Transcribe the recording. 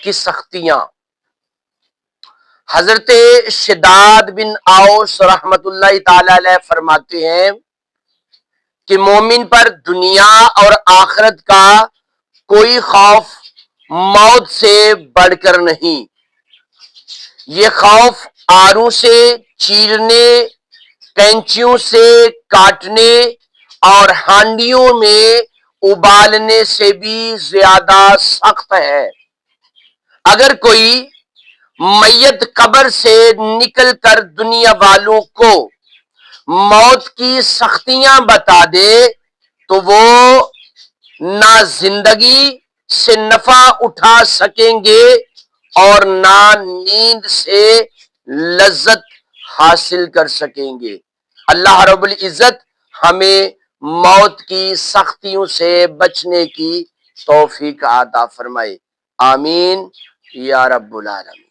کی سختیاں۔ حضرت شداد بن اوس رحمت اللہ تعالی علیہ فرماتے ہیں کہ مومن پر دنیا اور آخرت کا کوئی خوف موت سے بڑھ کر نہیں۔ یہ خوف آروں سے چیرنے، کینچیوں سے کاٹنے اور ہانڈیوں میں ابالنے سے بھی زیادہ سخت ہے۔ اگر کوئی میت قبر سے نکل کر دنیا والوں کو موت کی سختیاں بتا دے تو وہ نہ زندگی سے نفع اٹھا سکیں گے اور نہ نیند سے لذت حاصل کر سکیں گے۔ اللہ رب العزت ہمیں موت کی سختیوں سے بچنے کی توفیق عطا فرمائے، آمین یا رب العالمین۔